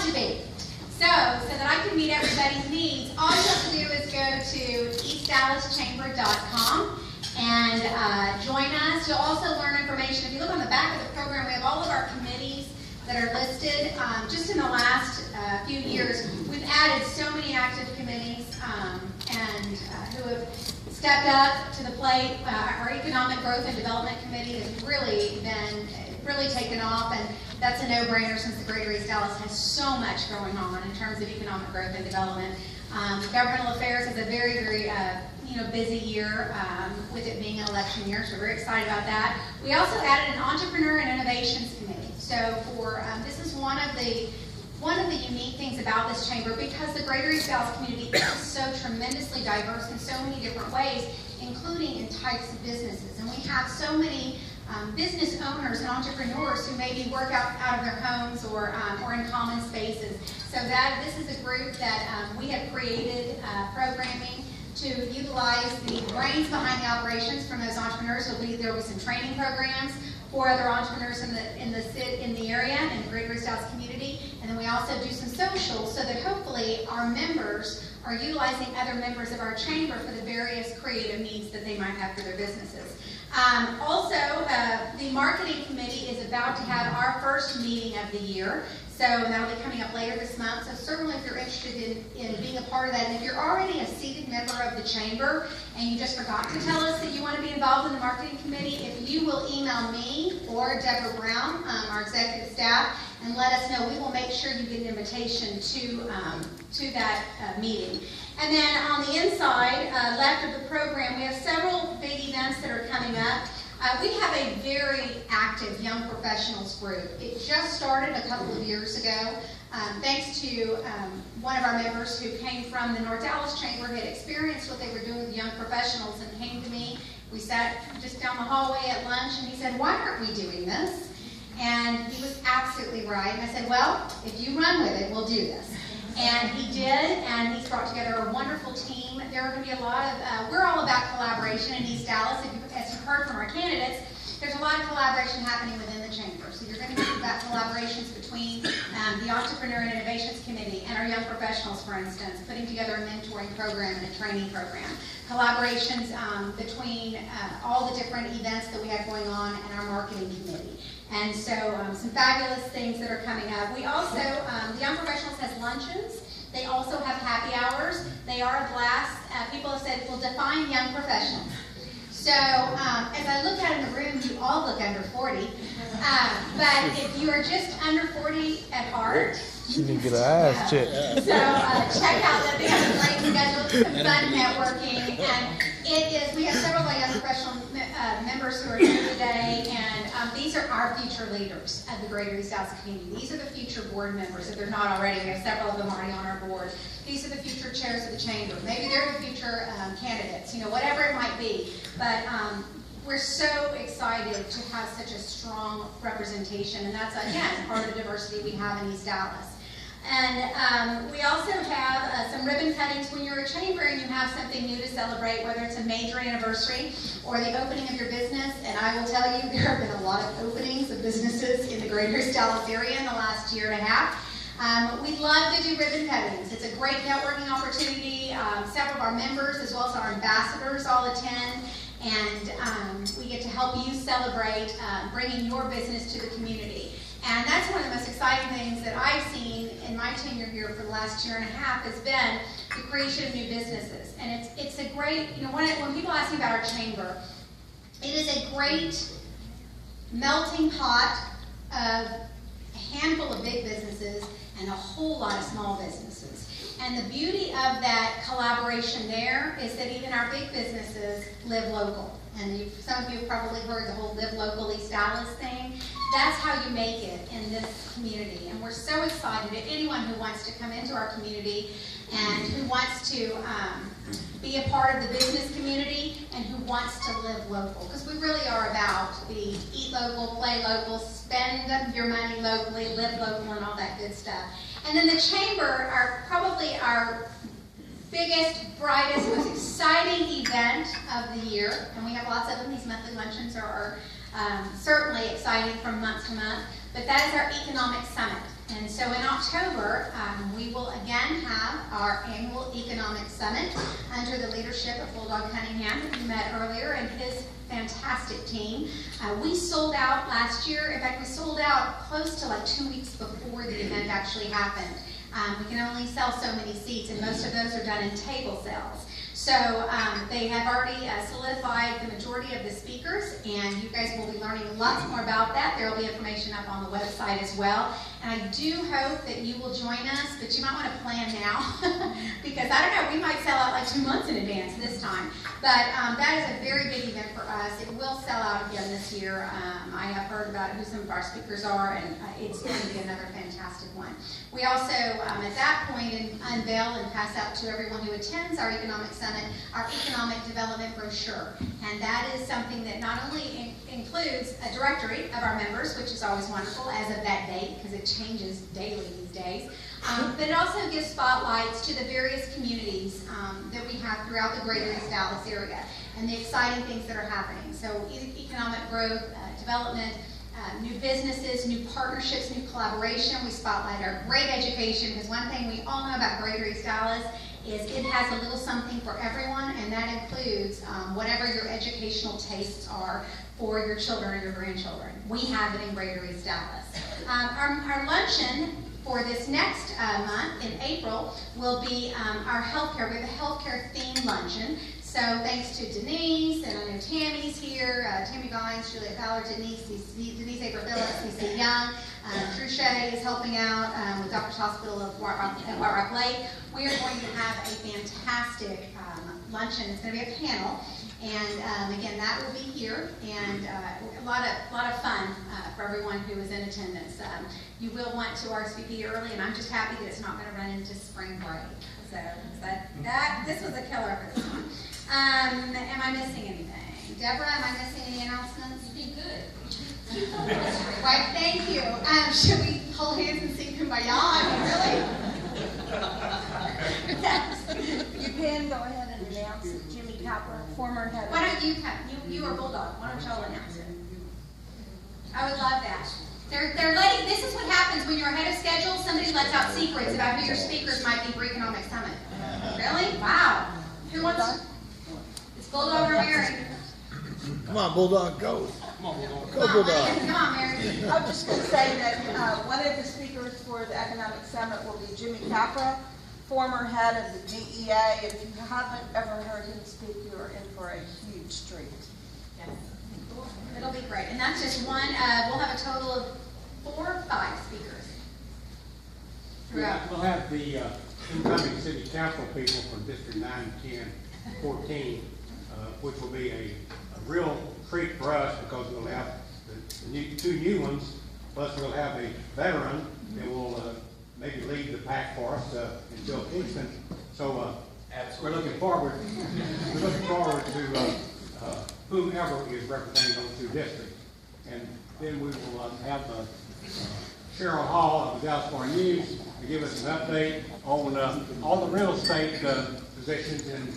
to be. So that I can meet everybody's needs, all you have to do is go to eastdallaschamber.com and join us. You'll also learn information. If you look on the back of the program, we have all of our committees that are listed. Just in the last few years, we've added so many active committees who have stepped up to the plate. Our Economic Growth and Development Committee has really taken off, and that's a no-brainer since the Greater East Dallas has so much going on in terms of economic growth and development. Governmental Affairs is a very, very busy year with it being an election year, so we're very excited about that. We also added an Entrepreneur and Innovations Committee. So this is one of the unique things about this chamber, because the Greater East Dallas community is so tremendously diverse in so many different ways, including in types of businesses. And we have so many business owners and entrepreneurs who maybe work out of their homes or in common spaces. So this is a group that we have created programming to utilize the brains behind the operations from those entrepreneurs. There will be some training programs for other entrepreneurs in the area and the Greater East Dallas community. And then we also do some socials so that hopefully our members are utilizing other members of our chamber for the various creative needs that they might have for their businesses. The marketing committee is about to have our first meeting of the year. So that'll be coming up later this month. So certainly if you're interested in being a part of that, and if you're already a seated member of the chamber and you just forgot to tell us that you want to be involved in the marketing committee, if you will email me or Deborah Brown, our executive staff, and let us know, we will make sure you get an invitation to that meeting. And then on the inside left of the program, we have several big events that are coming up. We have a very active young professionals group. It just started a couple of years ago, thanks to one of our members who came from the North Dallas Chamber, had experienced what they were doing with young professionals, and came to me. We sat just down the hallway at lunch, and he said, "Why aren't we doing this?" And he was absolutely right. And I said, "Well, if you run with it, we'll do this." And he did, and he's brought together a wonderful team. There are going to be a lot of, we're all about collaboration in East Dallas. As you've heard from our candidates, there's a lot of collaboration happening within the chamber. So you're going to hear about collaborations between the Entrepreneur and Innovations Committee and our young professionals, for instance, putting together a mentoring program and a training program. Collaborations between all the different events that we have going on and our marketing committee. And so some fabulous things that are coming up. We also, the Young Professionals has luncheons. They also have happy hours. They are a blast. People have said, "Well, define young professionals." So as I look out in the room, you all look under 40. But if you are just under 40 at heart, she didn't get her ass checked. So check out that. They have a great schedule, some fun networking, and we have several of our young professional members who are here today, and these are our future leaders of the Greater East Dallas community. These are the future board members, if they're not already. We have several of them already on our board. These are the future chairs of the chamber. Maybe they're the future candidates, whatever it might be. But we're so excited to have such a strong representation, and that's, again, part of the diversity we have in East Dallas. And we also have some ribbon cuttings when you're a chamber and you have something new to celebrate, whether it's a major anniversary or the opening of your business. And I will tell you, there have been a lot of openings of businesses in the Greater East Dallas area in the last year and a half. We love to do ribbon cuttings. It's a great networking opportunity. Several of our members, as well as our ambassadors, all attend. And we get to help you celebrate bringing your business to the community. And that's one of the most exciting things that I've seen in my tenure here for the last year and a half has been the creation of new businesses. And it's a great, when people ask me about our chamber, it is a great melting pot of a handful of big businesses and a whole lot of small businesses. And the beauty of that collaboration there is that even our big businesses live local. And some of you have probably heard the whole Live Local East Dallas thing. That's how you make it in this community. And we're so excited that anyone who wants to come into our community and who wants to be a part of the business community and who wants to live local. Because we really are about the eat local, play local, spend your money locally, live local, and all that good stuff. And then the chamber, probably our biggest, brightest, most exciting event of the year, and we have lots of them. These monthly luncheons are certainly exciting from month to month, but that is our Economic Summit. And so in October, we will again have our annual economic summit under the leadership of Bulldog Cunningham, who we met earlier, and his fantastic team. We sold out last year. In fact, we sold out close to like 2 weeks before the event actually happened. We can only sell so many seats, and most of those are done in table sales. So they have already solidified the majority of the speakers, and you guys will be learning lots more about that. There will be information up on the website as well. And I do hope that you will join us, but you might want to plan now because I don't know, we might sell out like 2 months in advance this time. But that is a very big event for us. It will sell out again this year. I have heard about who some of our speakers are, and it's going to be another fantastic one. We also, at that point, unveil and pass out to everyone who attends our Economic Summit our Economic Development Brochure. And that is something that not only includes a directory of our members, which is always wonderful as of that date, because it changes daily these days, but it also gives spotlights to the various communities that we have throughout the greater East Dallas area and the exciting things that are happening. So economic growth, development, new businesses, new partnerships, new collaboration. We spotlight our great education, because one thing we all know about greater East Dallas is it has a little something for everyone, and that includes whatever your educational tastes are for your children or your grandchildren. We have it in greater East Dallas. Our luncheon for this next month in April will be our healthcare. We have a healthcare themed luncheon. So thanks to Denise, and I know Tammy's here, Tammy Vines, Juliet Fowler, Denise Aker-Phillips, CC Young, Truchet is helping out with Doctor's Hospital of White Rock Lake. We are going to have a fantastic luncheon. It's going to be a panel, and again, that will be here, and a lot of fun for everyone who is in attendance. You will want to RSVP early, and I'm just happy that it's not going to run into spring break. So this was a killer for this one. Am I missing anything? Deborah, am I missing any announcements? Be good. Right, thank you. Should we hold hands and sing Kumbaya? I mean, really? Yes. You can go ahead and announce Jimmy Copper, former head of... Why don't you are Bulldog, why don't y'all announce it? I would love that. They're letting, this is what happens when you're ahead of schedule. Somebody lets out secrets about who your speakers might be for Economic Summit. Really? Wow. Who wants? It's Bulldog or Mary? Come on, Bulldog, go. Come on, Bulldog. Go, Bulldog. Come on, Mary. I was just going to say that one of the speakers for the Economic Summit will be Jimmy Capra, former head of the DEA. If you haven't ever heard him speak, you are in for a huge treat. Yes. It'll be great. And that's just one. We'll have a total of 4 or 5 speakers throughout. We'll have the incoming city council people from District 9, 10, 14, which will be a real treat for us, because we'll have the 2 new ones, plus we'll have a veteran that will maybe lead the pack for us in Bill Kingston. So we're looking forward to whomever is representing those 2 districts. And then we will have Cheryl Hall of the Dallas Morning News to give us an update on all the real estate positions in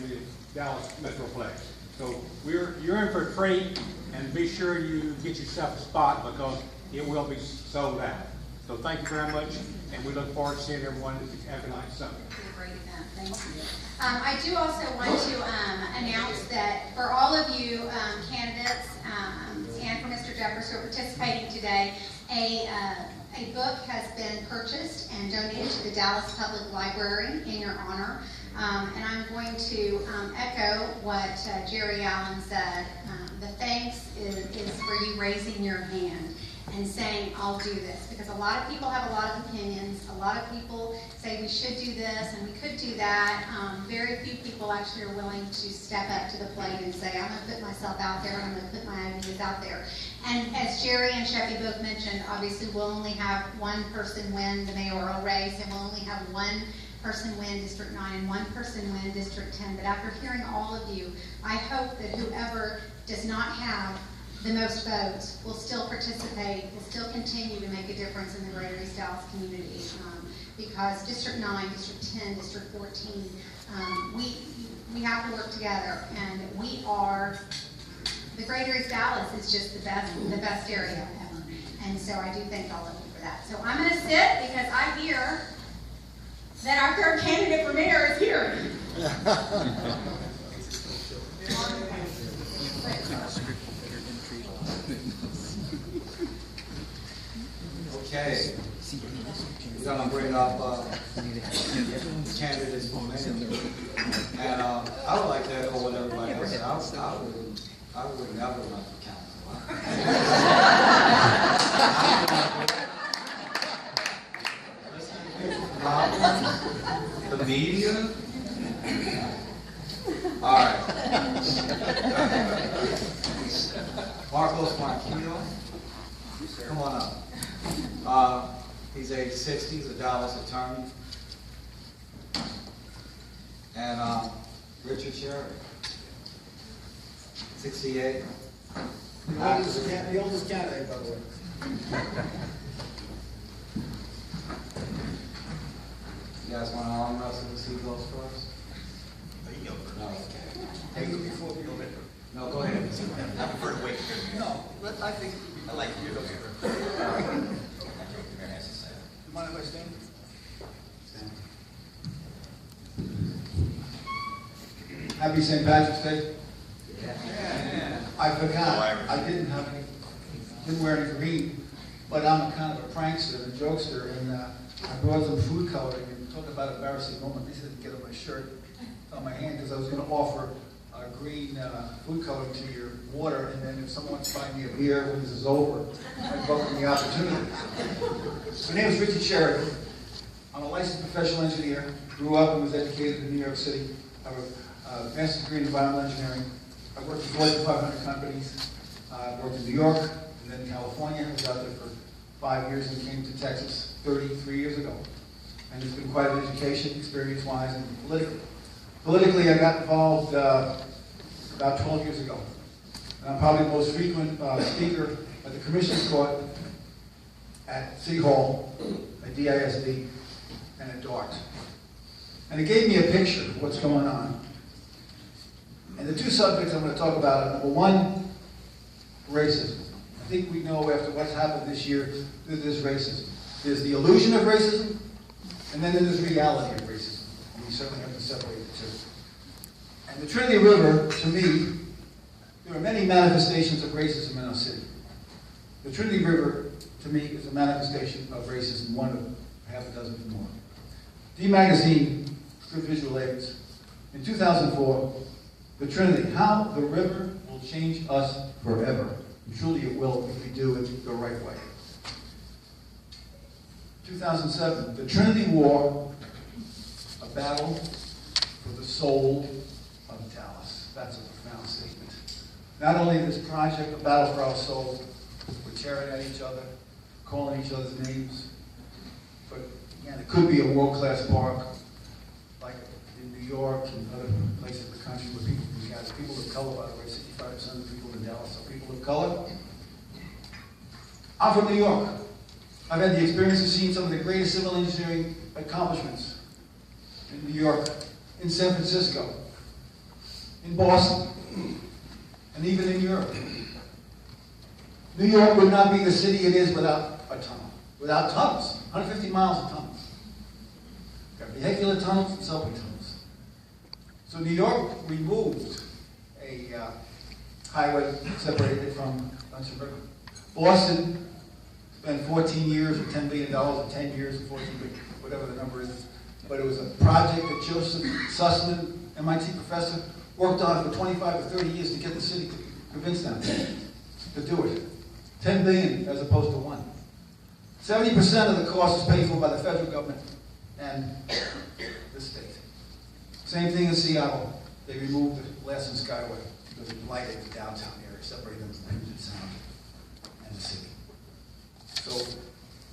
the Dallas Metroplex. So you're in for a treat, and be sure you get yourself a spot, because it will be sold out. So thank you very much, and we look forward to seeing everyone at the Economic Summit. Great event. Thank you. I do also want to announce that for all of you candidates and for Mr. Jeffers who are participating today, a book has been purchased and donated to the Dallas Public Library in your honor. And I'm going to echo what Jerry Allen said. The thanks is for you raising your hand and saying, I'll do this. Because a lot of people have a lot of opinions. A lot of people say we should do this and we could do that. Very few people actually are willing to step up to the plate and say, I'm going to put myself out there, and I'm going to put my ideas out there. And as Jerry and Sheffy both mentioned, obviously we'll only have one person win the mayoral race, and we'll only have one person win District 9 and one person win District 10. But after hearing all of you, I hope that whoever does not have the most votes will still participate, will still continue to make a difference in the greater East Dallas community. Because District 9, District 10, District 14, we have to work together, and we are, the greater East Dallas is just the best area ever. And so I do thank all of you. for that. So I'm going to sit because I hear that our third candidate for mayor is here. Okay, we're gonna bring up candidates for mayor. And I would like to echo what everybody else said. I would never run for council. The media? All right. Marcos Marquillo, come on up. He's age 60, he's a Dallas attorney. And Richard Sherry, 68. The oldest candidate, by the way. You guys want to arm wrestle to see those first? You go first. No, Take it before we go in. no, go ahead. I prefer to wait to hear. No, I think. I like you to go first. I like what the mayor has to say. You mind if I stand? Happy St. Patrick's Day. Yeah. I forgot, Irish. I didn't wear any green, but I'm a kind of a prankster and a jokester, and I brought some food coloring, and talk about embarrassing moment. This didn't get on my shirt, on my hand, because I was going to offer green food coloring to your water, and then if someone wants to buy me a beer when this is over, I'd welcome the opportunity. My name is Richard Sherry. I'm a licensed professional engineer, grew up and was educated in New York City. I have a master's degree in environmental engineering. I worked for Fortune 500 companies. I worked in New York and then California. I was out there for 5 years and came to Texas 33 years ago. And it's been quite an education, experience-wise and politically. Politically, I got involved about 12 years ago. And I'm probably the most frequent speaker at the Commissioners Court, at City Hall, at DISD, and at DART. And it gave me a picture of what's going on. And the two subjects I'm going to talk about are, number one, racism. I think we know after what's happened this year that there's racism. There's the illusion of racism, and then there's the reality of racism. And we certainly have to separate the two. And the Trinity River, to me, there are many manifestations of racism in our city. The Trinity River, to me, is a manifestation of racism, one of half a dozen more. D Magazine, good visual aids, in 2004, the Trinity, how the river will change us forever. And truly it will if we do it the right way. 2007, the Trinity War, a battle for the soul of Dallas. That's a profound statement. Not only this project, a battle for our soul, we're tearing at each other, calling each other's names, but again, it could be a world-class park, like in New York and other places in the country where people of color, by the way, 65% of the people in Dallas are people of color. I'm from New York. I've had the experience of seeing some of the greatest civil engineering accomplishments in New York, in San Francisco, in Boston, and even in Europe. New York would not be the city it is without a tunnel, without tunnels, 150 miles of tunnels. We've got vehicular tunnels and subway tunnels. So New York removed a highway separated it from Hudson River. Boston spent 14 years or $10 billion, or 10 years and 14 billion, whatever the number is. But it was a project that Joseph Sussman, MIT professor, worked on for 25 or 30 years to get the city to convince them to do it. 10 billion as opposed to 1. 70% of the cost is paid for by the federal government and the state. Same thing in Seattle. They removed the Lassen Skyway because it blighted the downtown area, separating them from Puget Sound and the city. So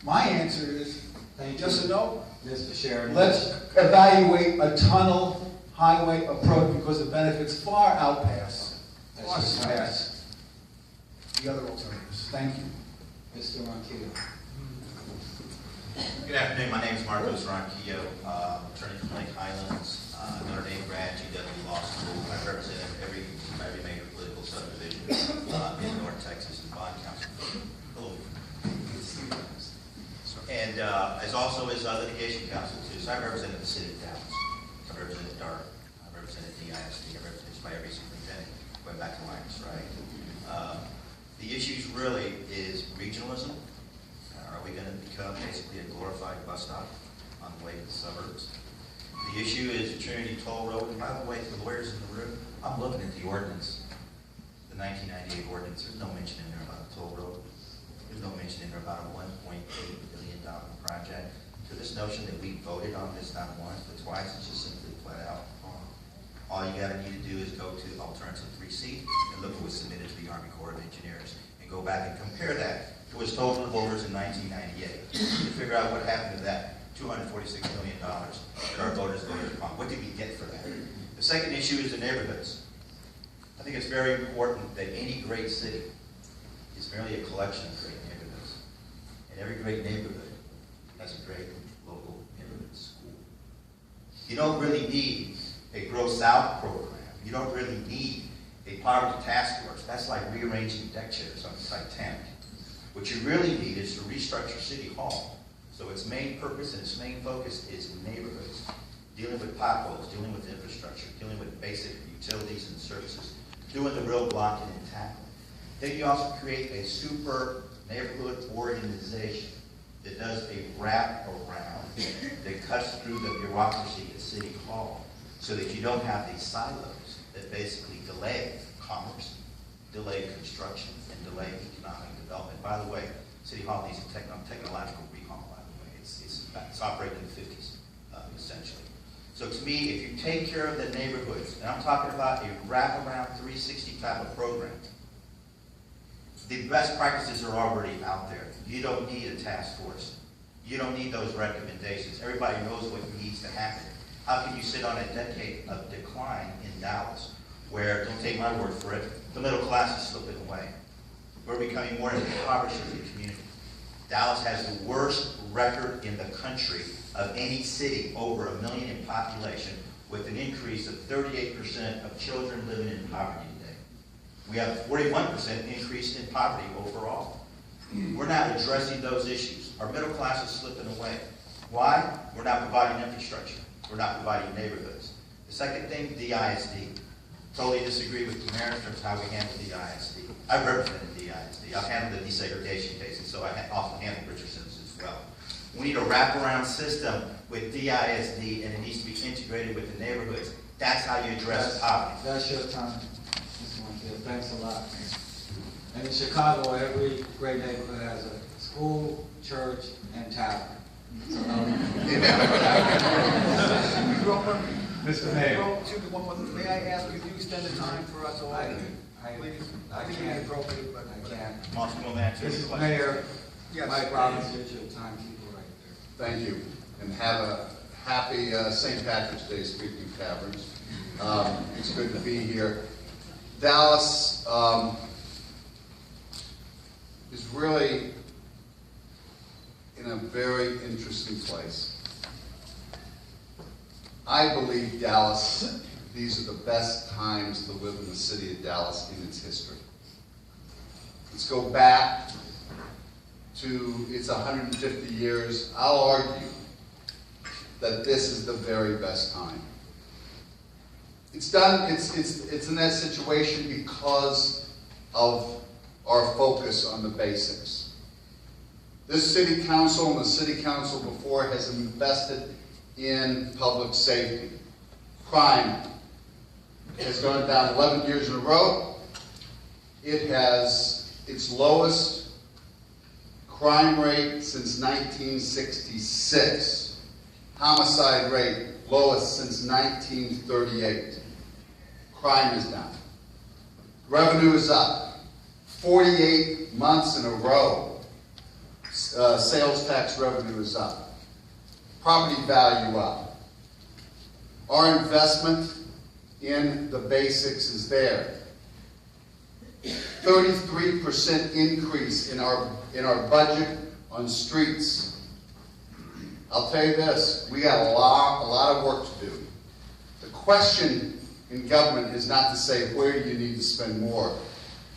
my answer is, yes or no? Mr. Sherry. Let's evaluate a tunnel highway approach because the benefits far outpass the other alternatives. Thank you. Mr. Ronquillo. Good afternoon. My name is Marcos Ronquillo, attorney from Lake Highlands, Notre Dame grad, GW Law School. I represent every major political subdivision in North Texas and bond council. Hello. And as also is litigation counsel too. So I represented the city of Dallas. I represented DART. I represented DISD. I represented just by every superintendent going back to Linus, right? The issues really is regionalism. Are we going to become basically a glorified bus stop on the way to the suburbs? The issue is the Trinity Toll Road. And by the way, to the lawyers in the room, I'm looking at the ordinance, the 1998 ordinance. There's no mention in there about a toll road. There's no mention in there about a $1.8 billion project. So this notion that we voted on this not once but twice is just simply flat out wrong. All you got to need to do is go to alternative 3C and look what was submitted to the Army Corps of Engineers and go back and compare that to what's told to the voters in 1998 to figure out what happened to that $246 million that our voters voted upon. What did we get for that? The second issue is the neighborhoods. I think it's very important that any great city is merely a collection of great neighborhoods. And every great neighborhood has a great local neighborhood school. You don't really need a Grow South program. You don't really need a poverty task force. That's like rearranging deck chairs on the Titanic. What you really need is to restructure City Hall. So its main purpose and its main focus is neighborhoods, dealing with potholes, dealing with infrastructure, dealing with basic utilities and services, doing the real blocking and tackling. Then you also create a super neighborhood organization that does a wrap around that cuts through the bureaucracy at City Hall so that you don't have these silos that basically delay commerce, delay construction, and delay economic development. By the way, City Hall needs a technological recall, by the way. It's operating in the 50s, essentially. So to me, if you take care of the neighborhoods, and I'm talking about a wraparound 360 type of program, the best practices are already out there. You don't need a task force. You don't need those recommendations. Everybody knows what needs to happen. How can you sit on a decade of decline in Dallas where, don't take my word for it, the middle class is slipping away? We're becoming more impoverished as a community. Dallas has the worst record in the country of any city over 1 million in population, with an increase of 38% of children living in poverty today. We have a 41% increase in poverty overall. We're not addressing those issues. Our middle class is slipping away. Why? We're not providing infrastructure. We're not providing neighborhoods. The second thing, DISD. Totally disagree with the mayor in terms of how we handle DISD. I've represented DISD. I've handled the desegregation cases, so I also handled Richardson's as well. We need a wraparound system with DISD, and it needs to be integrated with the neighborhoods. That's how you address poverty. That's your time, Mr. Montiel. Thanks a lot. And in Chicago, every great neighborhood has a school, church, and tavern. So, Mr. Mayor. May I ask, could you extend the time for us all? Please. I think can't. it's appropriate, but I can't. Mr. Mayor, Yes. Mike Robbins is your timekeeper right there. Thank you, and have a happy St. Patrick's Day, speaking of taverns. It's good to be here. Dallas is really in a very interesting place. I believe Dallas, these are the best times to live in the city of Dallas in its history. Let's go back to its 150 years. I'll argue that this is the very best time. It's in that situation because of our focus on the basics. This city council and the city council before has invested in public safety. Crime has gone down 11 years in a row. It has its lowest crime rate since 1966. Homicide rate lowest since 1938. Crime is down. Revenue is up. 48 months in a row. Sales tax revenue is up. Property value up. Our investment in the basics is there. 33% increase in our budget on streets. I'll tell you this, we got a lot of work to do. The question in government is not to say where you need to spend more.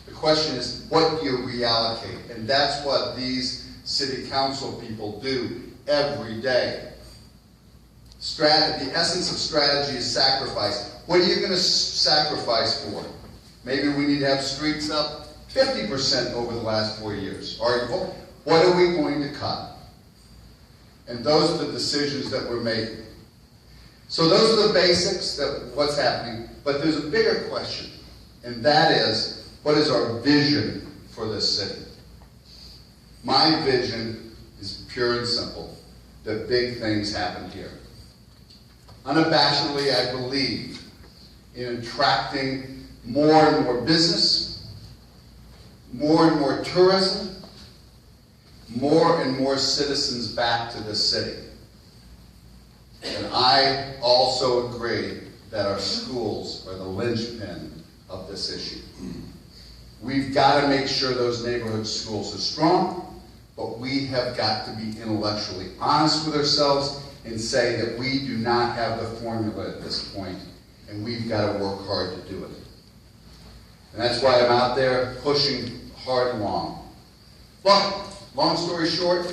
The question is what do you reallocate? And that's what these city council people do. every day. The essence of strategy is sacrifice. What are you going to sacrifice for? Maybe we need to have streets up 50% over the last 4 years. Or what are we going to cut? And those are the decisions that we're making. So those are the basics of what's happening. But there's a bigger question, and that is, what is our vision for this city? My vision is pure and simple, that big things happen here. Unabashedly, I believe in attracting more and more business, more and more tourism, more and more citizens back to the city. And I also agree that our schools are the linchpin of this issue. We've got to make sure those neighborhood schools are strong, but we have got to be intellectually honest with ourselves and say that we do not have the formula at this point, and we've got to work hard to do it. And that's why I'm out there pushing hard and long. Look, long story short,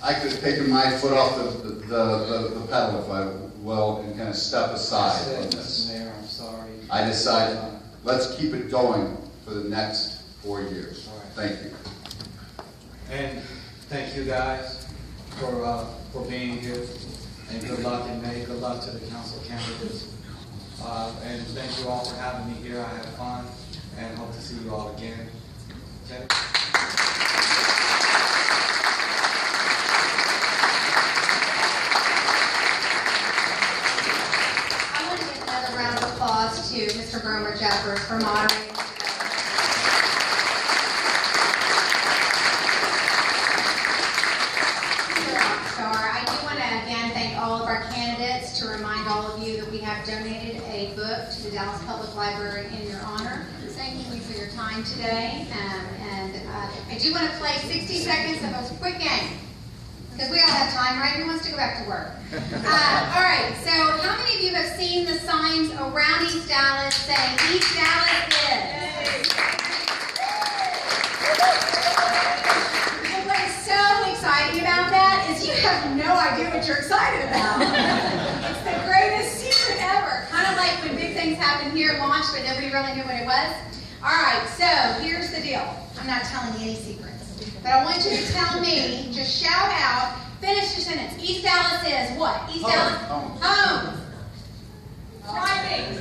I could have taken my foot off the pedal if I will and kind of step aside from this. Mayor, I'm sorry. I decided, let's keep it going for the next 4 years. All right. Thank you. And thank you guys for being here. And good luck in May. Good luck to the council candidates. And thank you all for having me here. I had fun and hope to see you all again. Okay? I want to give another round of applause to Mr. Bromer Jeffers for moderating. He's a rock star. I do want to again thank all of our candidates, to remind all of you that we have donated a book to the Dallas Public Library in your honor. Thanking you for your time today. I do want to play 60 seconds of a quick game, because we all have time, right? Who wants to go back to work? All right, so how many of you have seen the signs around East Dallas saying East Dallas is? And what is so exciting about that is you have no idea what you're excited about. It's the greatest secret ever. Kind of like when big things happen here at launch, but nobody really knew what it was. All right, so here's the deal. I'm not telling you any secrets, but I want you to tell me, just shout out, finish your sentence. East Dallas is what? East Dallas? Home. Thriving.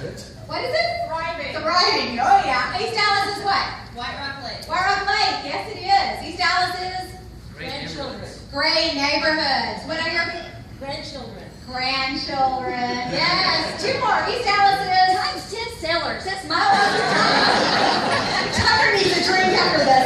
What is it? Thriving. Thriving. Oh yeah. East Dallas is what? White Rock Lake. White Rock Lake. Yes, it is. East Dallas is? Grandchildren. Great neighborhoods. What are your? Grandchildren. Grandchildren. Yes. Two more. East Dallas is? Times 10 sailors. That's my Tucker needs a drink after this.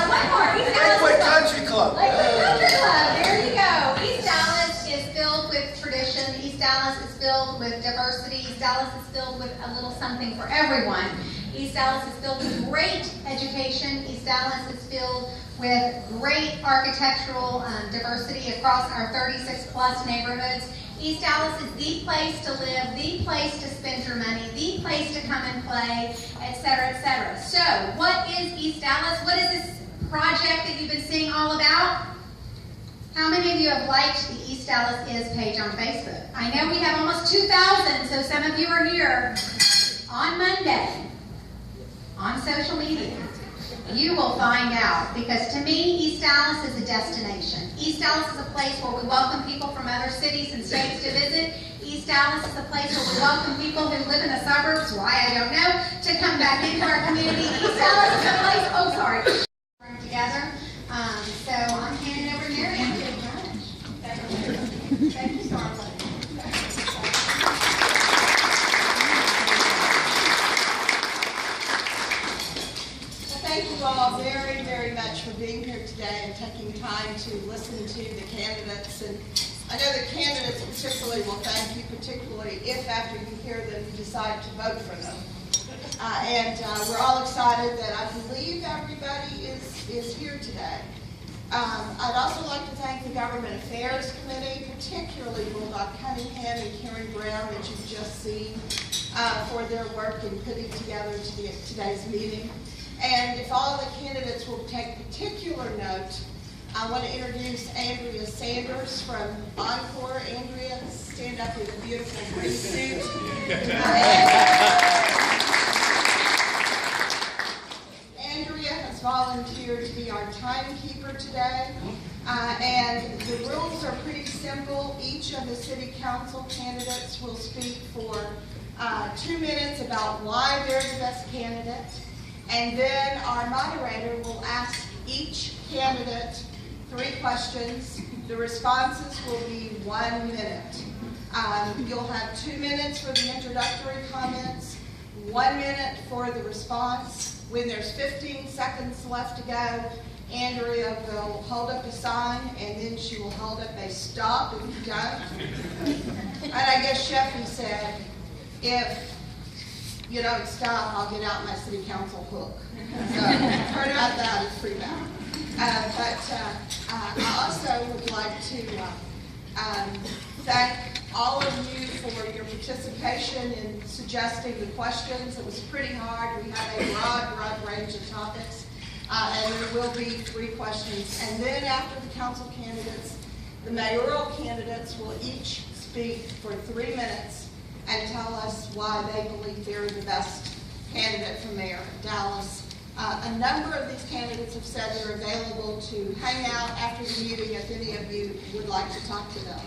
One more. East Dallas Lakewood is what? Country Club. Lakewood Country Club. There you go. East Dallas is filled with tradition. East Dallas is filled with diversity. East Dallas is filled with a little something for everyone. East Dallas is filled with great education. East Dallas is filled with great architectural diversity across our 36 plus neighborhoods. East Dallas is the place to live, the place to spend your money, the place to come and play, etc., etc. So, what is East Dallas? What is this project that you've been seeing all about? How many of you have liked the East Dallas Is page on Facebook? I know we have almost 2,000, so some of you are here on Monday on social media. You will find out, because to me, East Dallas is a destination. East Dallas is a place where we welcome people from other cities and states to visit. East Dallas is a place where we welcome people who live in the suburbs, why I don't know, to come back into our community. East Dallas is a place, oh sorry, we're together. So I'm handing over to Mary. Thank you, Starla. Thank you all very, very much for being here today and taking time to listen to the candidates. And I know the candidates particularly will thank you, particularly if after you hear them you decide to vote for them. We're all excited that I believe everybody is here today. I'd also like to thank the Government Affairs Committee, particularly Bulldog Cunningham and Karen Brown, that you've just seen, for their work in putting together today's meeting. And if all of the candidates will take particular note I want to introduce Andrea Sanders from Encore. Andrea, stand up in a beautiful green suit. Andrea has volunteered to be our timekeeper today. And the rules are pretty simple. Each of the city council candidates will speak for 2 minutes about why they're the best candidate. And then our moderator will ask each candidate 3 questions. The responses will be 1 minute. You'll have 2 minutes for the introductory comments, 1 minute for the response. When there's 15 seconds left to go, Andrea will hold up a sign, and then she will hold up a stop if you don't. And I guess Sheffy said, if you don't stop, I'll get out my city council hook. So, heard about that, it's pretty bad. I also would like to thank all of you for your participation in suggesting the questions. It was pretty hard. We had a broad range of topics. And there will be 3 questions. And then after the council candidates, the mayoral candidates will each speak for 3 minutes and tell us why they believe they're the best candidate for mayor of Dallas. A number of these candidates have said they're available to hang out after the meeting if any of you would like to talk to them.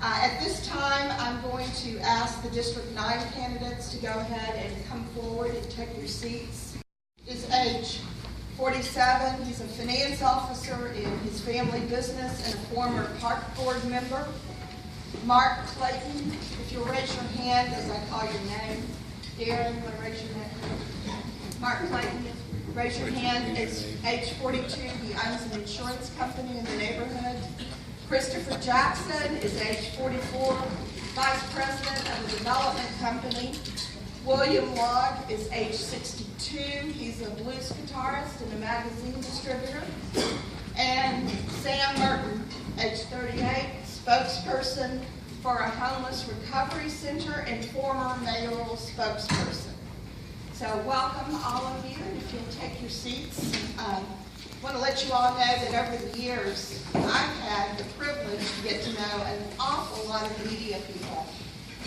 At this time, I'm going to ask the District 9 candidates to go ahead and come forward and take your seats. His age 47, he's a finance officer in his family business and a former park board member. Mark Clayton, if you'll raise your hand as I call your name. Darren, you want to raise your hand? Mark Clayton, raise your hand. It's age 42. He owns an insurance company in the neighborhood. Christopher Jackson is age 44, vice president of a development company. William Logg is age 62. He's a blues guitarist and a magazine distributor. And Sam Merton, age 38, spokesperson for a homeless recovery center and former mayoral spokesperson. So welcome all of you, and if you'll take your seats. I want to let you all know that over the years, I've had the privilege to get to know an awful lot of media people.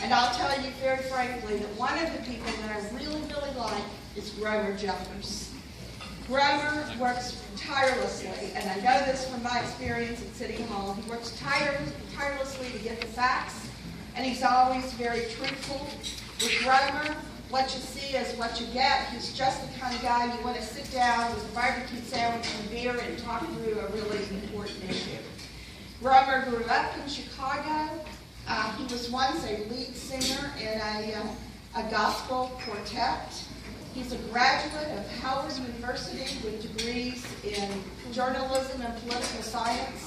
And I'll tell you very frankly that one of the people that I really like is Grover Jeffers. Grover works tirelessly, and I know this from my experience at City Hall. He works tirelessly to get the facts, and he's always very truthful. With Grover, what you see is what you get. He's just the kind of guy you want to sit down with a barbecue sandwich and beer and talk through a really important issue. Grover grew up in Chicago. He was once a lead singer in a gospel quartet. He's a graduate of Howard University with degrees in journalism and political science.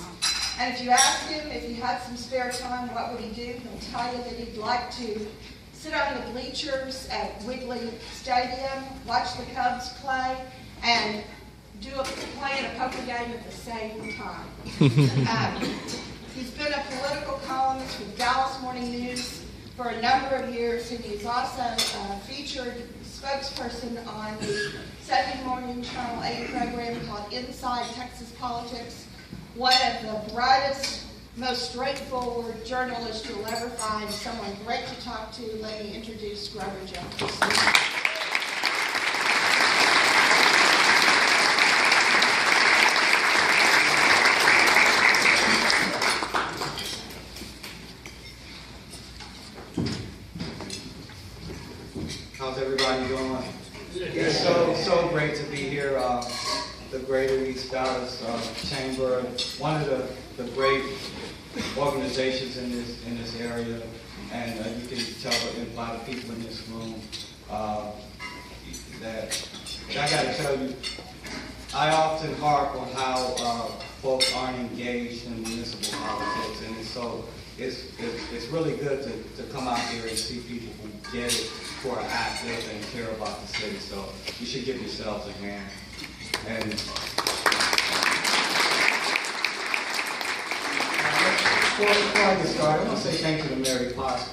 And if you ask him if he had some spare time, what would he do? He'll tell you that he'd like to sit on the bleachers at Wrigley Stadium, watch the Cubs play, and play in a poker game at the same time. He's been a political columnist with Dallas Morning News for a number of years, and he's also a featured spokesperson on the Sunday morning Channel 8 program called Inside Texas Politics. One of the brightest, most straightforward journalists you'll ever find, someone great to talk to. Let me introduce Grover Jeffers. How's everybody doing? It's so great to be here. The Greater East Dallas Chamber, one of the great organizations in this area, and you can tell a lot of people in this room that I got to tell you, I often harp on how folks aren't engaged in municipal politics, and it's really good to come out here and see people who get it, who are active and care about the city. So you should give yourselves a hand. And before I get started, I want to say thank you to Mary Potts.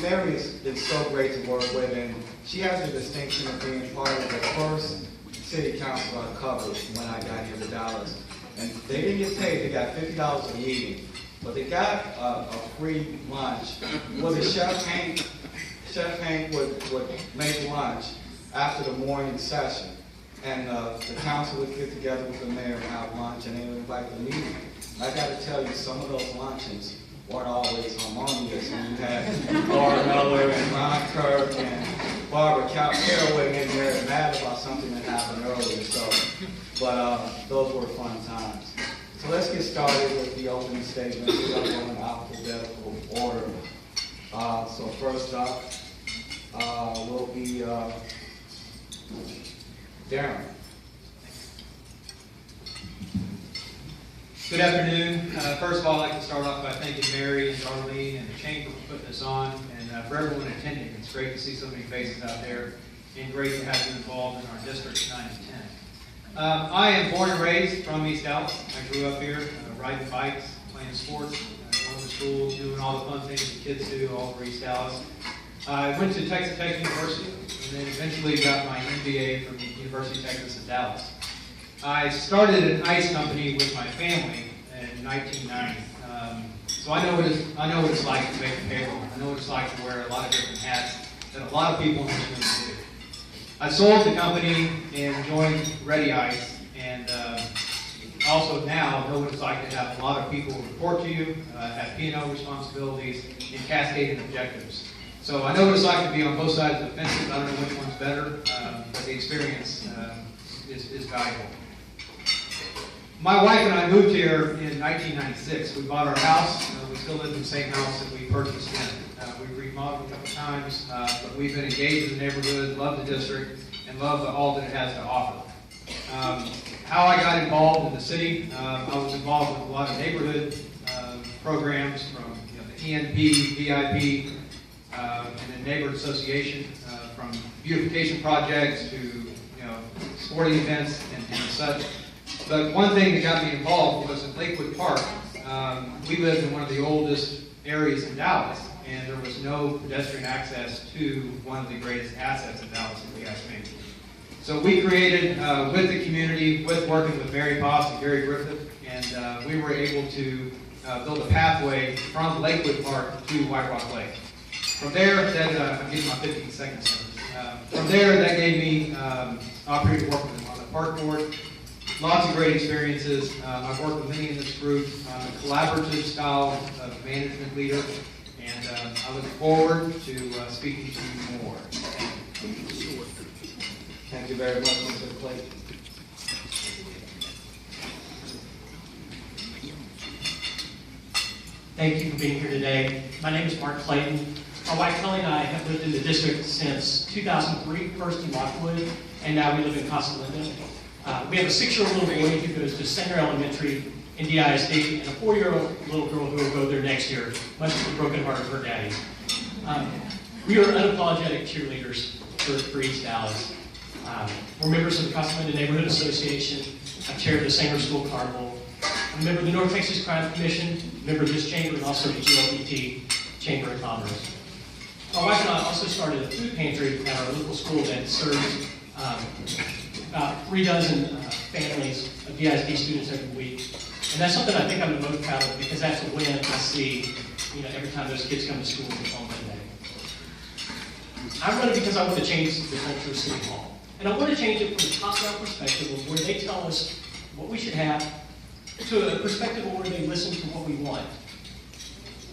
Mary is so great to work with, and she has the distinction of being part of the first city council I covered when I got here to Dallas. And they didn't get paid, they got $50 a meeting. But they got a free lunch. Well, the Chef Hank would make lunch after the morning session. And the council would get together with the mayor and have lunch, and they would invite the meeting. I got to tell you, some of those luncheons weren't always harmonious. And you had Laura Miller and Ron Kirk and Barbara Caroway in there mad about something that happened earlier. But those were fun times. So let's get started with the opening statement. We're going to go in alphabetical order. So first up will be Darren. Good afternoon. First of all, I'd like to start off by thanking Mary and Darlene and the Chamber for putting this on, and for everyone attending. It's great to see so many faces out there, and great to have you involved in our districts 9 and 10. I am born and raised from East Dallas. I grew up here, riding bikes, playing sports, going to school, doing all the fun things that kids do all over East Dallas. I went to Texas Tech University, and then eventually got my MBA from the University of Texas at Dallas. I started an ice company with my family in 1990. So I know what it's like to make a payroll. I know what it's like to wear a lot of different hats that a lot of people in this room do. I sold the company and joined Ready Ice, and also now know what it's like to have a lot of people report to you, have P&L responsibilities, and cascading objectives. So I know what it's like to be on both sides of the fence. I don't know which one's better, but the experience is valuable. My wife and I moved here in 1996. We bought our house. We still live in the same house that we purchased in. We've remodeled a couple times, but we've been engaged in the neighborhood, love the district, and love all that it has to offer. How I got involved in the city, I was involved with a lot of neighborhood programs from the ENP, VIP, and the neighborhood association, from beautification projects to sporting events and such. But one thing that got me involved was in Lakewood Park. We lived in one of the oldest areas in Dallas, and there was no pedestrian access to one of the greatest assets in Dallas, if you ask me. So we created, with the community, with working with Mary Potts and Gary Griffith, and we were able to build a pathway from Lakewood Park to White Rock Lake. From there, I'm getting my 15 seconds. From there, that gave me opportunity to work on the park board. Lots of great experiences. I've worked with many in this group. I'm a collaborative style of management leader, and I look forward to speaking to you more. Thank you very much, Mr. Clayton. Thank you for being here today. My name is Mark Clayton. My wife Kelly and I have lived in the district since 2003, first in Lockwood, and now we live in Casa Linda. We have a 6-year-old little boy who goes to Center Elementary in DISD, and a 4-year-old little girl who will go there next year, much to the broken heart of her daddy. We are unapologetic cheerleaders for East Dallas. We're members of the Casa Linda Neighborhood Association. I chair the Sanger School Carnival. I'm a member of the North Texas Crime Commission, member of this chamber, and also the GLPT Chamber of Commerce. My wife and I also started a food pantry at our local school that serves about 3 dozen families of DISD students every week. And that's something I think I'm the most proud of, because that's a win I see every time those kids come to school on Monday. I'm running because I want to change the culture of City Hall. And I want to change it from a top-down perspective of where they tell us what we should have to a perspective of where they listen to what we want.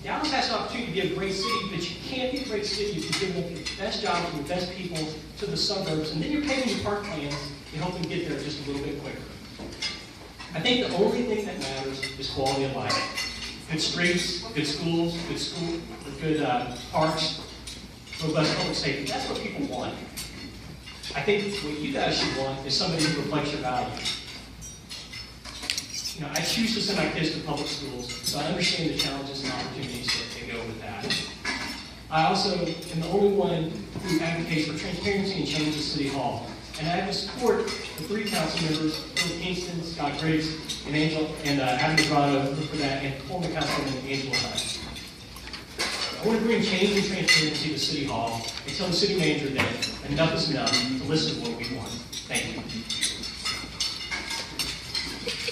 Dallas has the opportunity to be a great city, but you can't be a great city if you give up your best jobs and your best people to the suburbs, and then you're paying your park plans to help them get there just a little bit quicker. I think the only thing that matters is quality of life. Good streets, good schools, good parks, robust public safety. That's what people want. I think what you guys should want is somebody who reflects your values. I choose to send my kids to public schools, so I understand the challenges and opportunities that go with that. I also am the only one who advocates for transparency and change at City Hall. And I have to support the 3 council members, Bill Kingston, Scott Griggs, and Adam Grotto for that, and former councilman Angela Hunt. I want to bring change and transparency to City Hall and tell the city manager that enough is enough to listen to what we want. Thank you.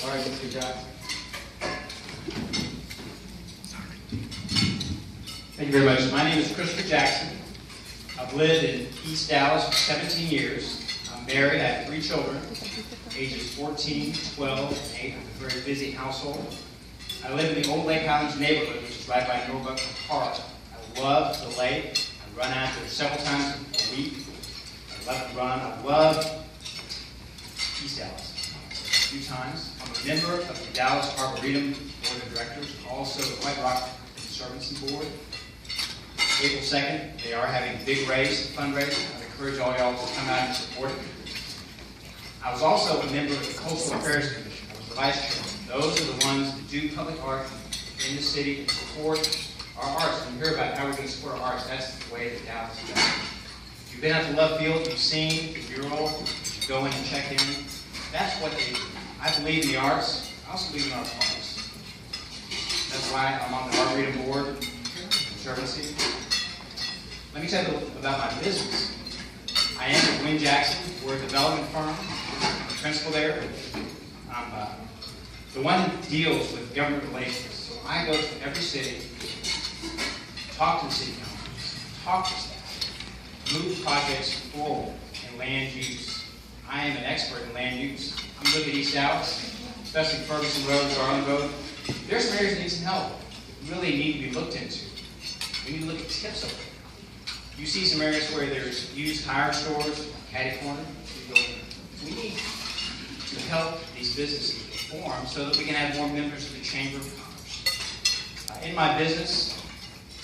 All right, Mr. Jackson. Thank you very much. My name is Christopher Jackson. I've lived in East Dallas for 17 years. I'm married. I have 3 children, ages 14, 12, and 8. I have a very busy household. I live in the Old Lake Highlands neighborhood, which is right by Norbuck Park. I love the lake. I run out there several times a week. I love to run. I love East Dallas a few times. I'm a member of the Dallas Arboretum Board of Directors, also the White Rock Conservancy Board. April 2nd, they are having a big race, fundraiser. I encourage all y'all to come out and support it. I was also a member of the Coastal Affairs Commission. I was the vice chairman. Those are the ones that do public art in the city and support our arts. When you hear about how we're going to support our arts, that's the way that Dallas is done. If you've been out to Love Field, you've seen the mural, you go in and check in. That's what they do. I believe in the arts. I also believe in our parks. That's why I'm on the Arboretum Board, Conservancy. Let me tell you about my business. I am with Wynn Jackson. We're a development firm. I'm the principal there. I'm the one that deals with government relations. So I go to every city, talk to the city council, talk to staff, move projects forward in land use. I am an expert in land use. I'm looking at East Dallas, especially Ferguson Road, Garland Road. There's some areas that need some help. That really need to be looked into. We need to look at tips over there. You see some areas where there's used tire stores, catty corner. We need to help these businesses perform so that we can have more members of the Chamber of Commerce. In my business,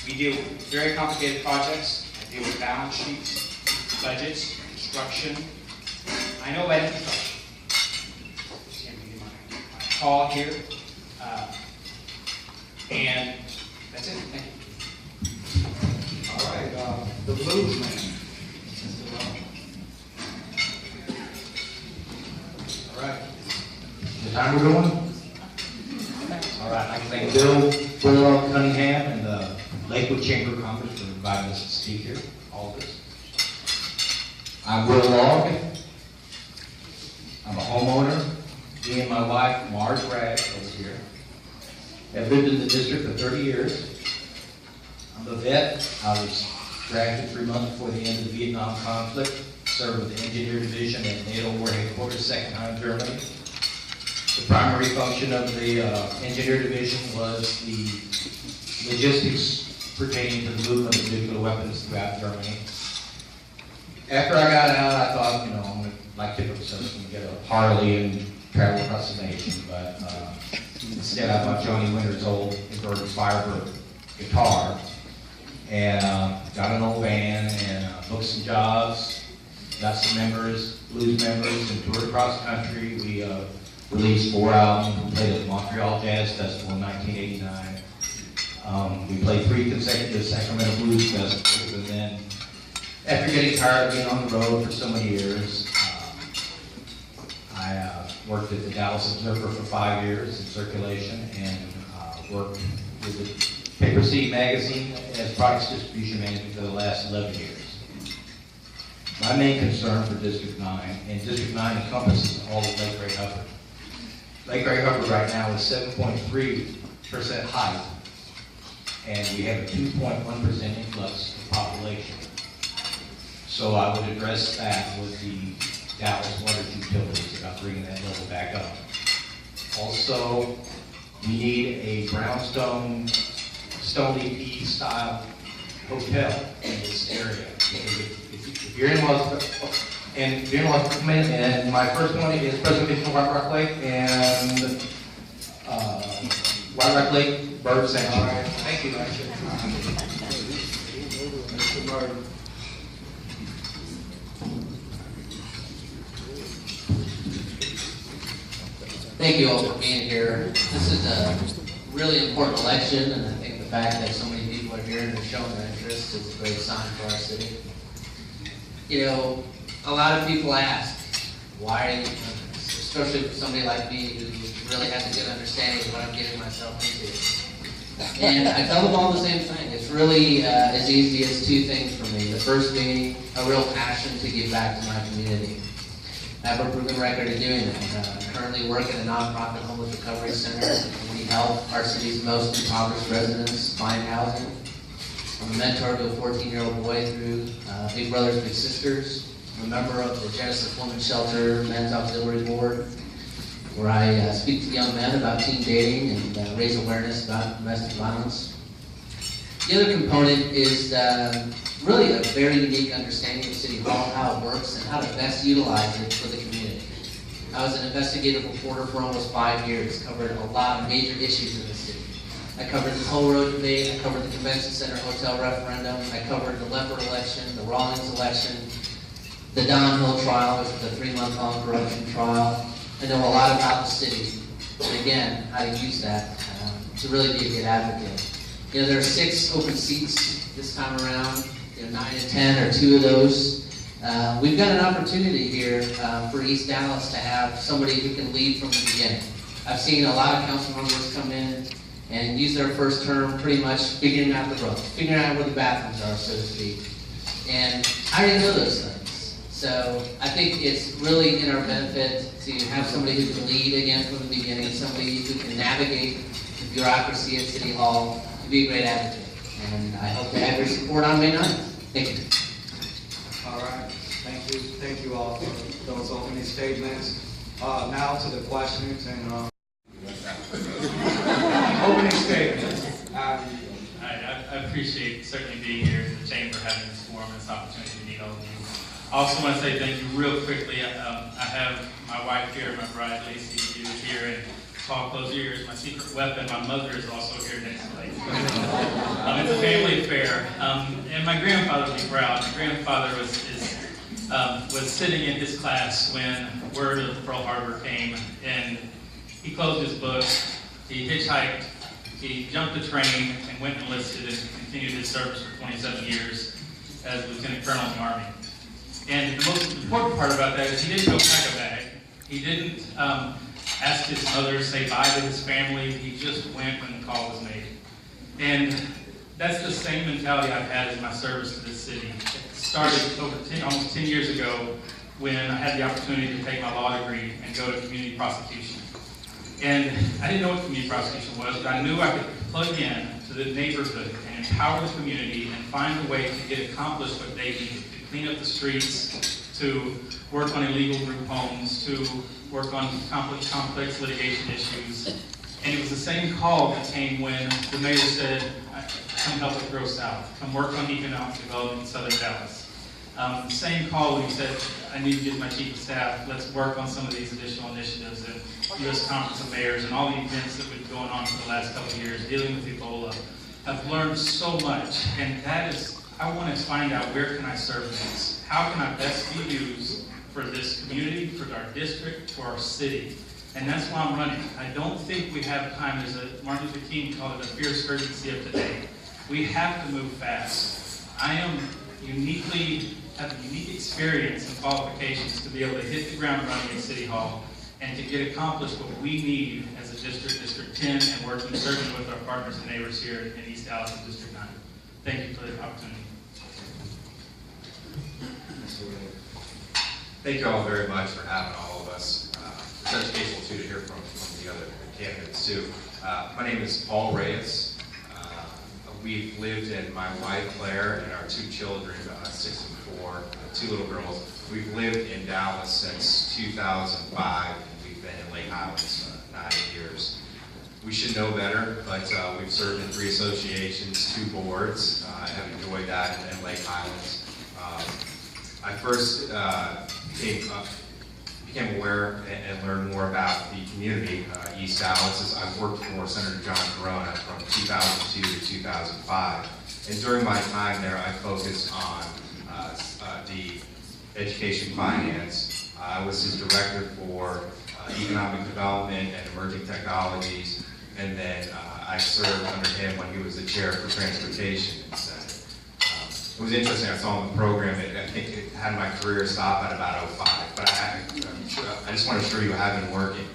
we deal with very complicated projects. I deal with balance sheets, budgets, construction. I know about infrastructure. It's going to be my call here. And that's it. Thank you. All right, the blues man. All right. The time we're going? All right, I'd like to thank Bill Cunningham and the Lakewood Chamber of Commerce for inviting us to speak here, all of us. I'm Will Log. I'm a homeowner. Me and my wife, Marge Ragg, over here, have lived in the district for 30 years. I'm a vet. I was drafted 3 months before the end of the Vietnam conflict, served with the Engineer Division at NATO War Headquarters, Second Time, Germany. The primary function of the Engineer Division was the logistics pertaining to the movement of nuclear weapons throughout Germany. After I got out, I thought, I'm going to, like typical citizen, get a Harley and travel across the nation, but instead I bought Johnny Winter's old inverted Firebird guitar and got an old van and booked some jobs, got some members, blues members, and toured across the country. We released 4 albums. We played at the Montreal Jazz Festival in 1989. We played 3 consecutive Sacramento Blues Festivals, and then after getting tired of being on the road for so many years, I worked at the Dallas Observer for 5 years in circulation and worked with the Paper City magazine as products distribution manager for the last 11 years. My main concern for District 9, and District 9 encompasses all of Lake Ray Hubbard. Lake Ray Hubbard right now is 7.3% height, and we have a 2.1% influx of population. So I would address that with the Dallas water utilities about bringing that level back up. Also, we need a brownstone, Stony P style hotel in this area. If you're in Los come in, and my first one is Preservation of White Rock Lake and White Rock Lake Bird Sanctuary. Thank you. Mr. Martin. Thank you all for being here. This is a really important election, and I think the fact that so many people are here and are showing their interest is a great sign for our city. A lot of people ask, why, especially for somebody like me who really has a good understanding of what I'm getting myself into. And I tell them all the same thing. It's really as easy as 2 things for me. The first being a real passion to give back to my community. have a proven record of doing that. Currently work at a nonprofit homeless recovery center. We help our city's most impoverished residents find housing. I'm a mentor to a 14-year-old boy through Big Brothers Big Sisters. I'm a member of the Genesis Women's Shelter Men's Auxiliary Board, where I speak to young men about teen dating and raise awareness about domestic violence. The other component is really a very unique understanding of City Hall, how it works, and how to best utilize it for the community. I was an investigative reporter for almost 5 years, covered a lot of major issues in the city. I covered the Toll Road debate, I covered the Convention Center Hotel referendum, I covered the Leopard election, the Rawlings election, the Don Hill trial, which was a 3-month-long corruption trial. I know a lot about the city, and again, how to use that to really be a good advocate. You know, there are 6 open seats this time around. 9 and 10 are 2 of those. We've got an opportunity here for East Dallas to have somebody who can lead from the beginning. I've seen a lot of council members come in and use their first term pretty much figuring out the road, figuring out where the bathrooms are, so to speak. And I didn't know those things. So I think it's really in our benefit to have somebody who can lead again from the beginning, somebody who can navigate the bureaucracy at City Hall to be a great advocate. And I hope to have your support on May 9th. Thank you. All right, thank you. Thank you all for those opening statements. Now to the questions and opening statements. I appreciate certainly being here in the chamber, having this forum, and this opportunity to meet all of you. I also want to say thank you real quickly. I have my wife here, my bride Lacey, who is here, and Paul Clozier is my secret weapon. My mother is also here next to Lacey. It's a family affair, and my grandfather will be proud. My grandfather was sitting in his class when word of Pearl Harbor came, and he closed his book. He hitchhiked. He jumped the train and went and enlisted and continued his service for 27 years as Lieutenant Colonel in the Army. And the most important part about that is he didn't go pack a bag. He didn't ask his mother, say bye to his family. He just went when the call was made. And that's the same mentality I've had in my service to this city. It started almost 10 years ago when I had the opportunity to take my law degree and go to community prosecution. And I didn't know what community prosecution was, but I knew I could plug in to the neighborhood and empower the community and find a way to get accomplished what they needed, to clean up the streets, to work on illegal group homes, to work on complex litigation issues. And it was the same call that came when the mayor said, come help us grow south, come work on economic development in Southern Dallas. The same call when he said, I need to get my chief of staff, let's work on some of these additional initiatives and U.S. Conference of Mayors and all the events that have been going on for the last couple of years, dealing with Ebola. I've learned so much, and that is, I want to find out where can I serve next? How can I best be used for this community, for our district, for our city? And that's why I'm running. I don't think we have time. There's a, Martin Luther King called it a fierce urgency of today. We have to move fast. I am have a unique experience and qualifications to be able to hit the ground running at City Hall and to get accomplished what we need as a district, District 10, and working certainly with our partners and neighbors here in East Dallas and District 9. Thank you for the opportunity. Thank you all very much for having all of us. It's educational too to hear from the other candidates too. My name is Paul Reyes. We've lived in, my wife Claire and our 2 children, 6 and 4, 2 little girls. We've lived in Dallas since 2005, and we've been in Lake Highlands 9 years. We should know better, but we've served in 3 associations, 2 boards. I have enjoyed that in Lake Highlands. I first became aware and learned more about the community, East Dallas, as I worked for Senator John Corona from 2002 to 2005. And during my time there, I focused on the education finance. I was his director for economic development and emerging technologies, and then I served under him when he was the chair for transportation in the Senate. It was interesting, I saw in the program, I think it had my career stop at about 05, but I just want to assure you I have been working.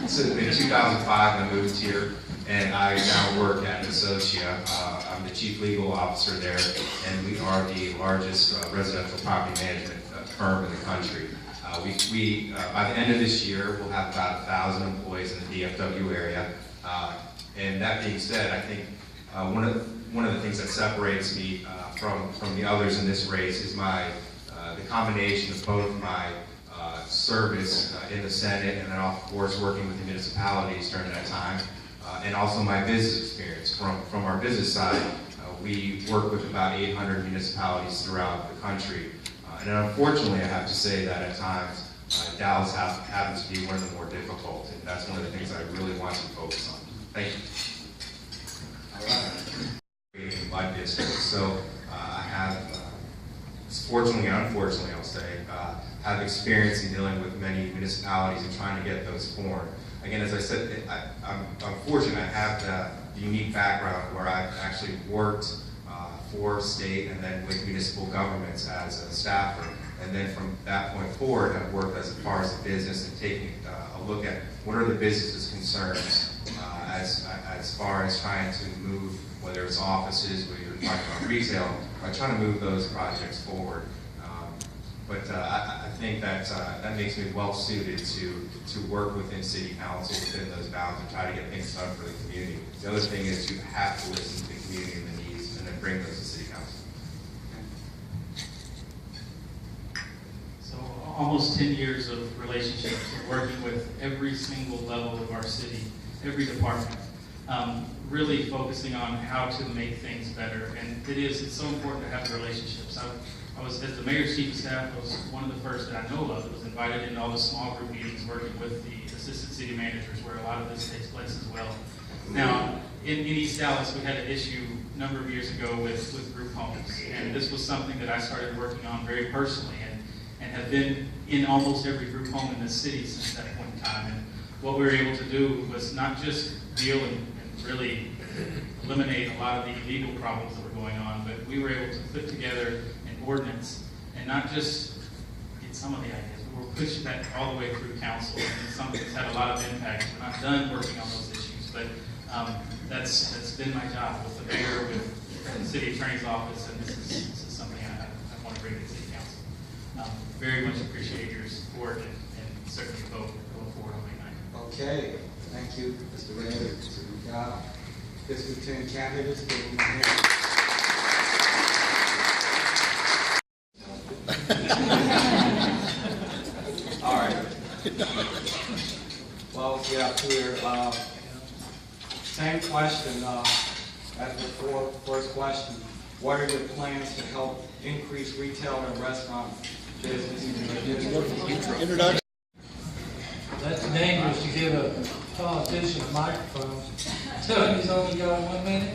So in 2005, I moved here, and I now work at Associa. I'm the chief legal officer there, and we are the largest residential property management firm in the country. By the end of this year, we'll have about 1,000 employees in the DFW area. And that being said, I think one of the things that separates me from the others in this race is the combination of both my service in the Senate and then of course working with the municipalities during that time, and also my business experience. From our business side, we work with about 800 municipalities throughout the country. And unfortunately, I have to say that at times, Dallas happens to be one of the more difficult, and that's one of the things I really want to focus on. Thank you. In my district, so I have, fortunately and unfortunately, I'll say, have experience in dealing with many municipalities and trying to get those formed. Again, as I said, I'm fortunate. I have the unique background where I've actually worked for state and then with municipal governments as a staffer. And then from that point forward, I've worked as far as a business and taking a look at what are the business's concerns as far as trying to move, whether it's offices, whether you're talking about retail, by trying to move those projects forward. But I think that makes me well suited to work within city council within those bounds and try to get things done for the community. The other thing is you have to listen to the community and the needs and then bring those to city council. So almost 10 years of relationships, working with every single level of our city, every department, really focusing on how to make things better. And it's so important to have the relationships. I was, as the mayor's chief of staff, I was one of the first that I know of that was invited into all the small group meetings working with the assistant city managers where a lot of this takes place as well. Now, in East Dallas, we had an issue a number of years ago with group homes. And this was something that I started working on very personally and have been in almost every group home in this city since that point in time. And what we were able to do was not just deal and really eliminate a lot of the illegal problems that were going on, but we were able to put together an ordinance and not just get some of the ideas, but we're pushing that all the way through council, and it's something that's had a lot of impact. We're not done working on those issues, but that's been my job with the mayor, with the city attorney's office, and this is something I want to bring to the city council. Very much appreciate your support and certainly vote going forward on May 9th. Okay, thank you, Mr. Ray, Mr. McDowell. District 10 candidates, give them a hand. All right. Well, yeah, clear. Same question as before. First question: what are your plans to help increase retail and restaurant business in your district? Introduction. That's dangerous to give a politician a microphone. So he's only got 1 minute.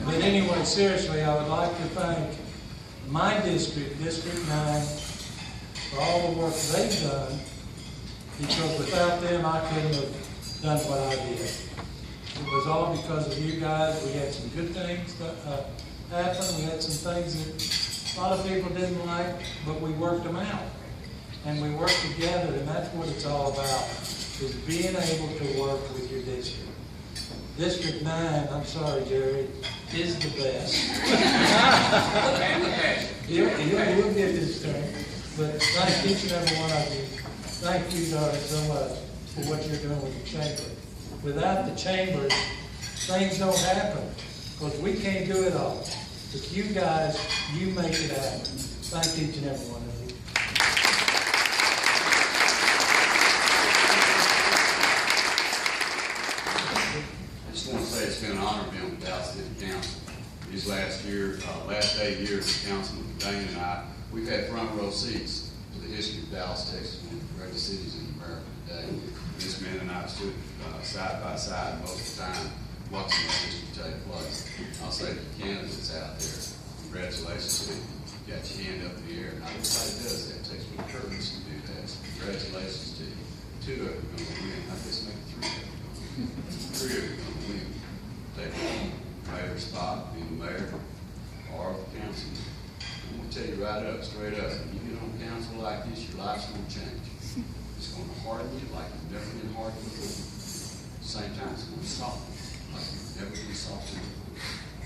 But anyway, seriously, I would like to thank my district, District 9, for all the work they've done, because without them, I couldn't have done what I did. It was all because of you guys. We had some good things that happen. We had some things that a lot of people didn't like, but we worked them out. And we work together, and that's what it's all about, is being able to work with your district. District 9, I'm sorry, Jerry, is the best. You'll get this turn. But thank each and every one of you. Thank you, Doug, so much for what you're doing with the chamber. Without the chambers, things don't happen, because we can't do it all. But you guys, you make it happen. Thank each and every one of you. I just want to say it's been an honor being with Dallas City Council. These last 8 years, Councilman Dane and I, we've had front row seats to the history of Dallas, Texas, one of the greatest cities in America today. This man and I stood side by side most of the time watching that history take place. I'll say to the candidates out there, congratulations to you. You got your hand up in the air. Not everybody does that. It takes a little courage to do that. So congratulations to you. 2 of you are going to win. I guess maybe 3 of you. 3 of you are going to win. Take the mayor's spot, being the mayor, or the councilman. I'm going to tell you right up, straight up, when you get on council like this, your life's going to change. It's going to harden you like you've never been hardened before. At the same time, it's going to soften you like you've never been softened before.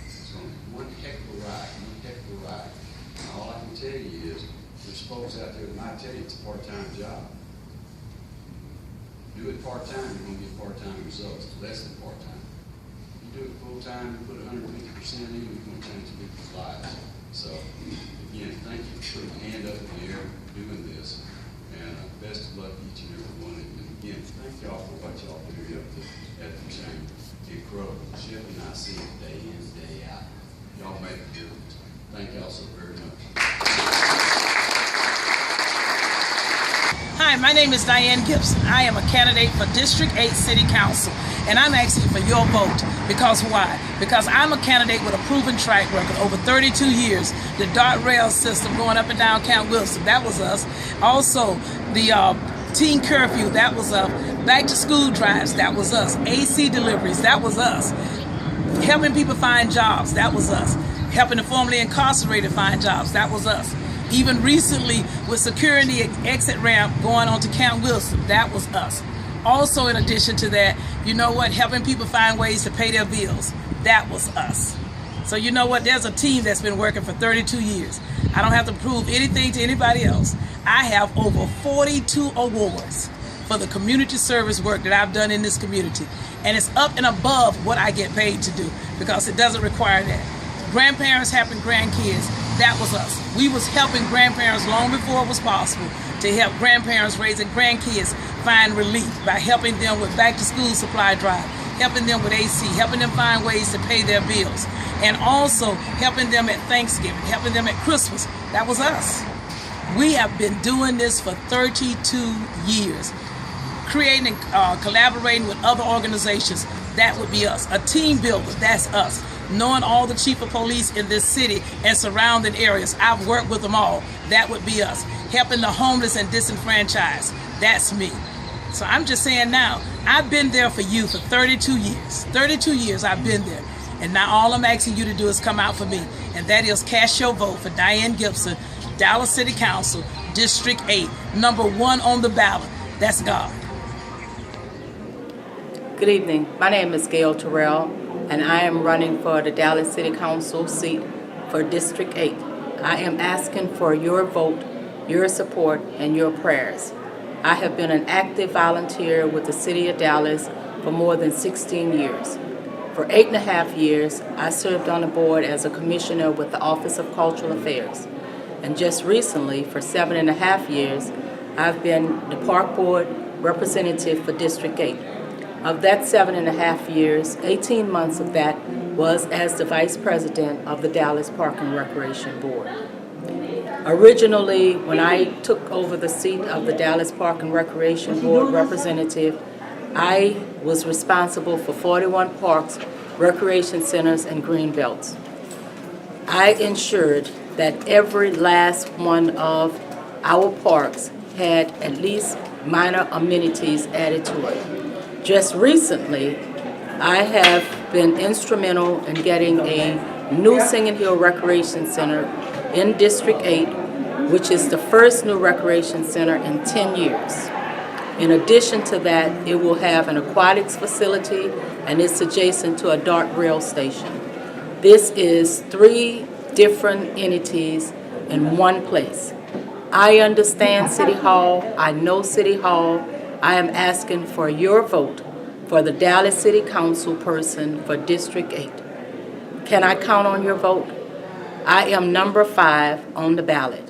It's going to be one heck of a ride, one heck of a ride. And all I can tell you is, There's folks out there that might tell you it's a part-time job. Do it part-time, you're gonna get part-time results, less than part-time. You do it full-time, you put 150% in, you're gonna change people's lives. So, again, thank you for putting your hand up in the air, doing this, and best of luck to each and every one of you. And again, thank y'all for what y'all do here at the chamber. Incredible. Chip and I see it day in, day out. Y'all make a difference. Thank y'all so very much. Hi, my name is Diane Gibson. I am a candidate for District 8 City Council, and I'm asking for your vote. Because why? Because I'm a candidate with a proven track record over 32 years. The DART rail system going up and down Count Wilson, that was us. Also, the teen curfew, that was us. Back to school drives, that was us. AC deliveries, that was us. Helping people find jobs, that was us. Helping the formerly incarcerated find jobs, that was us. Even recently with securing the exit ramp going on to Count Wilson, that was us. Also, in addition to that, you know what, helping people find ways to pay their bills, that was us. So you know what, there's a team that's been working for 32 years. I don't have to prove anything to anybody else. I have over 42 awards for the community service work that I've done in this community. And it's up and above what I get paid to do, because it doesn't require that. Grandparents helping grandkids, that was us. We was helping grandparents long before it was possible to help grandparents raising grandkids find relief by helping them with back to school supply drive, helping them with AC, helping them find ways to pay their bills, and also helping them at Thanksgiving, helping them at Christmas. That was us. We have been doing this for 32 years. Creating and collaborating with other organizations, that would be us. A team builder, that's us. Knowing all the chief of police in this city and surrounding areas, I've worked with them all, that would be us. Helping the homeless and disenfranchised, that's me. So I'm just saying now, I've been there for you for 32 years. 32 years I've been there. And now all I'm asking you to do is come out for me. And that is cast your vote for Diane Gibson, Dallas City Council, District 8, number 1 on the ballot. That's God. Good evening. My name is Gail Terrell, and I am running for the Dallas City Council seat for District 8. I am asking for your vote, your support, and your prayers. I have been an active volunteer with the City of Dallas for more than 16 years. For 8.5 years, I served on the board as a commissioner with the Office of Cultural Affairs. And just recently, for 7.5 years, I've been the Park Board representative for District 8. Of that 7.5 years, 18 months of that was as the Vice President of the Dallas Park and Recreation Board. Originally, when I took over the seat of the Dallas Park and Recreation Board representative, I was responsible for 41 parks, recreation centers, and green belts. I ensured that every last one of our parks had at least minor amenities added to it. Just recently, I have been instrumental in getting a new Singing Hill Recreation Center in District 8, which is the first new recreation center in 10 years. In addition to that, it will have an aquatics facility, and it's adjacent to a DART rail station. This is 3 different entities in one place. I understand City Hall. I know City Hall. I am asking for your vote for the Dallas City Council person for District 8. Can I count on your vote? I am number 5 on the ballot.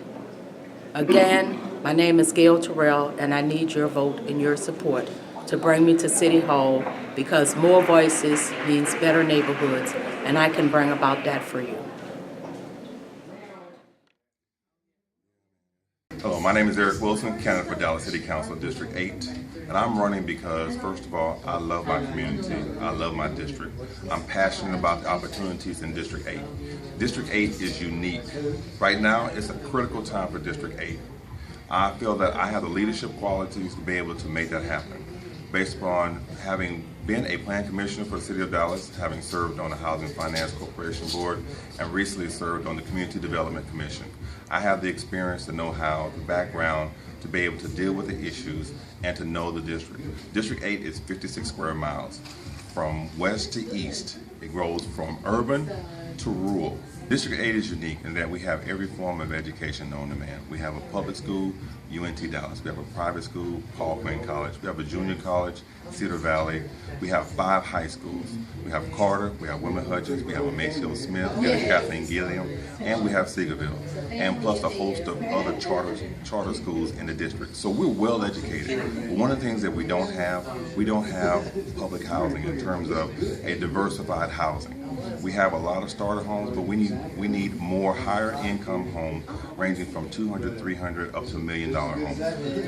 Again, my name is Gail Terrell, and I need your vote and your support to bring me to City Hall, because more voices means better neighborhoods, and I can bring about that for you. Hello, my name is Eric Wilson, candidate for Dallas City Council District 8, and I'm running because, first of all, I love my community, I love my district. I'm passionate about the opportunities in District 8. District 8 is unique. Right now, it's a critical time for District 8. I feel that I have the leadership qualities to be able to make that happen, based upon having been a plan commissioner for the City of Dallas, having served on the Housing Finance Corporation Board, and recently served on the Community Development Commission. I have the experience, the know-how, the background to be able to deal with the issues and to know the district. District 8 is 56 square miles. From west to east, it grows from urban to rural. District 8 is unique in that we have every form of education known to man. We have a public school, UNT Dallas. We have a private school, Paul Quinn College. We have a junior college, Cedar Valley. We have 5 high schools. We have Carter, we have Wilma Hutchins, we have a Macefield Smith, we have Kathleen Gilliam, and we have Seagerville, and plus a host of other charter schools in the district. So we're well educated. But one of the things that we don't have public housing in terms of a diversified housing. We have a lot of starter homes, but we need more higher income homes ranging from $200,000, $300,000 up to $1 million homes.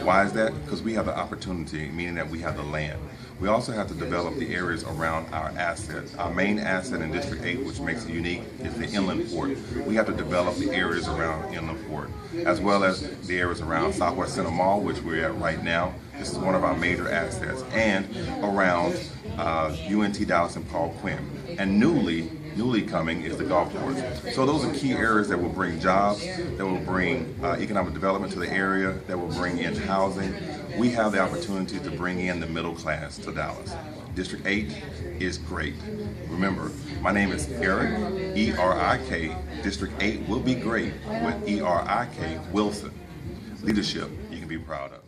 Why is that? Because we have the opportunity, meaning that we have the land. We also have to develop the areas around our assets. Our main asset in District 8, which makes it unique, is the inland port. We have to develop the areas around inland port, as well as the areas around Southwest Center Mall, which we're at right now. This is one of our major assets, and around UNT Dallas and Paul Quinn. And newly coming is the golf course. So those are key areas that will bring jobs, that will bring economic development to the area, that will bring in housing. We have the opportunity to bring in the middle class to Dallas. District 8 is great. Remember, my name is Eric, E-R-I-K. District 8 will be great with E-R-I-K Wilson. Leadership you can be proud of.